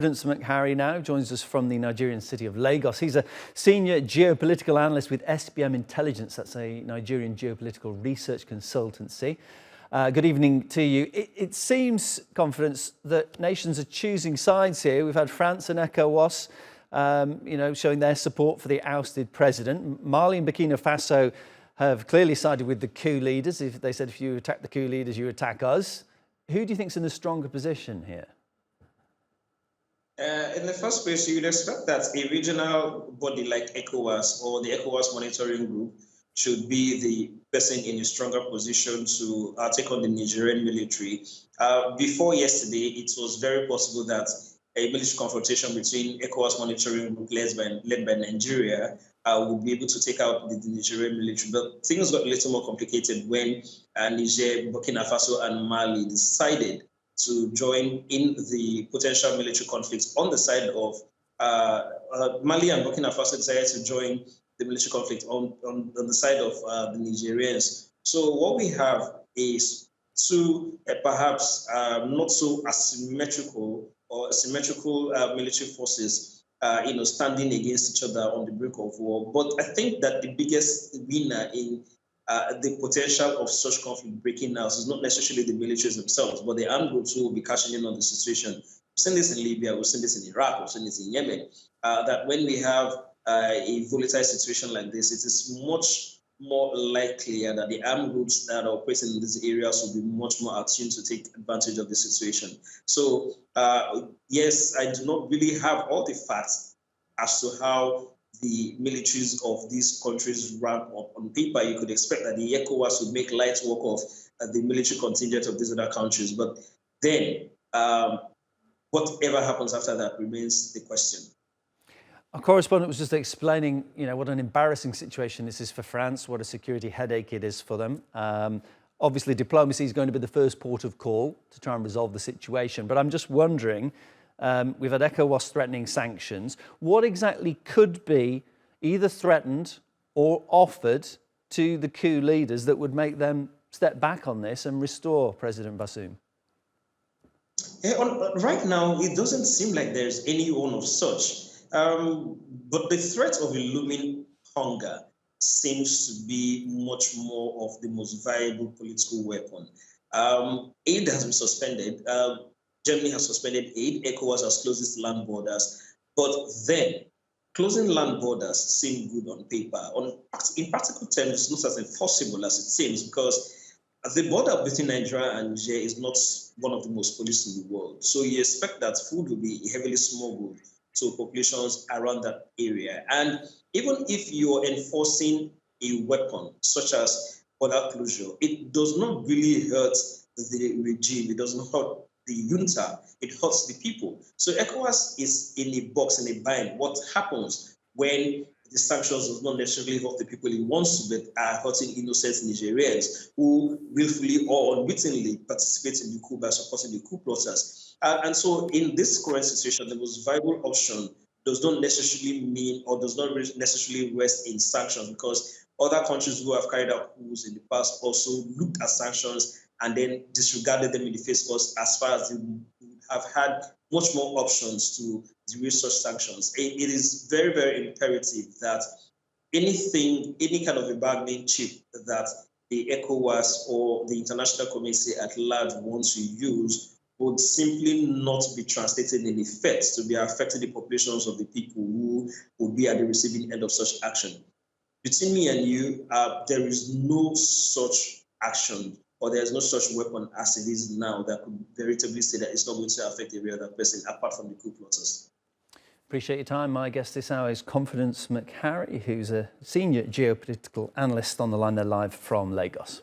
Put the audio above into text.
MacHarry now joins us from the Nigerian city of Lagos. He's a senior geopolitical analyst with SBM Intelligence. That's a Nigerian geopolitical research consultancy. Good evening to you. It seems, Confidence, that nations are choosing sides here. We've had France and ECOWAS, showing their support for the ousted president. Mali and Burkina Faso have clearly sided with the coup leaders. They said if you attack the coup leaders, you attack us. Who do you think's in the stronger position here? In the first place, you would expect that a regional body like ECOWAS or the ECOWAS monitoring group should be the person in a stronger position to take on the Nigerian military. Before yesterday, it was very possible that a military confrontation between ECOWAS monitoring group led by Nigeria would be able to take out the Nigerian military. But things got a little more complicated when Niger, Burkina Faso, and Mali decided to join in the potential military conflicts on the side of Mali, and Burkina Faso decided to join the military conflict on the side of the Nigerians. So what we have is two perhaps not so asymmetrical or symmetrical military forces standing against each other on the brink of war. But I think that the biggest winner in the potential of such conflict breaking out is not necessarily the militaries themselves, but the armed groups who will be cashing in on the situation. We've seen this in Libya, we've seen this in Iraq, we've seen this in Yemen, that when we have a volatile situation like this, it is much more likely that the armed groups that are operating in these areas will be much more attuned to take advantage of the situation. So, yes, I do not really have all the facts as to how the militaries of these countries ran up. On paper, you could expect that the ECOWAS would make light work of the military contingent of these other countries. But then, whatever happens after that remains the question. Our correspondent was just explaining, what an embarrassing situation this is for France, what a security headache it is for them. Obviously, diplomacy is going to be the first port of call to try and resolve the situation. But I'm just wondering, we've had ECOWAS threatening sanctions. What exactly could be either threatened or offered to the coup leaders that would make them step back on this and restore President Bazoum? Right now, it doesn't seem like there's any one of such. But the threat of a looming hunger seems to be much more of the most viable political weapon. Aid has been suspended. Germany has suspended aid. ECOWAS has closed its land borders. But then, closing land borders seem good on paper. In practical terms, it's not as enforceable as it seems, because the border between Nigeria and Niger is not one of the most policed in the world. So you expect that food will be heavily smuggled to populations around that area. And even if you're enforcing a weapon such as border closure, it does not really hurt the regime. It doesn't hurt the junta. It hurts the people. So ECOWAS is in a box, in a bind. What happens when the sanctions does not necessarily hurt the people it wants to, but are hurting innocent Nigerians who willfully or unwittingly participate in the coup by supporting the coup plotters. And so in this current situation, the most viable option does not necessarily mean or does not necessarily rest in sanctions, because other countries who have carried out coups in the past also looked at sanctions and then disregarded them in the face, because as far as they would have had much more options to derail such sanctions. It is very, very imperative that any kind of a bargaining chip that the ECOWAS or the international community at large wants to use would simply not be translated in effect to be affecting the populations of the people who would be at the receiving end of such action. Between me and you, there is no such action, or there's no such weapon as it is now that could veritably say that it's not going to affect every other person apart from the coup plotters. Appreciate your time. My guest this hour is MacHarry, who's a senior geopolitical analyst on the line there live from Lagos.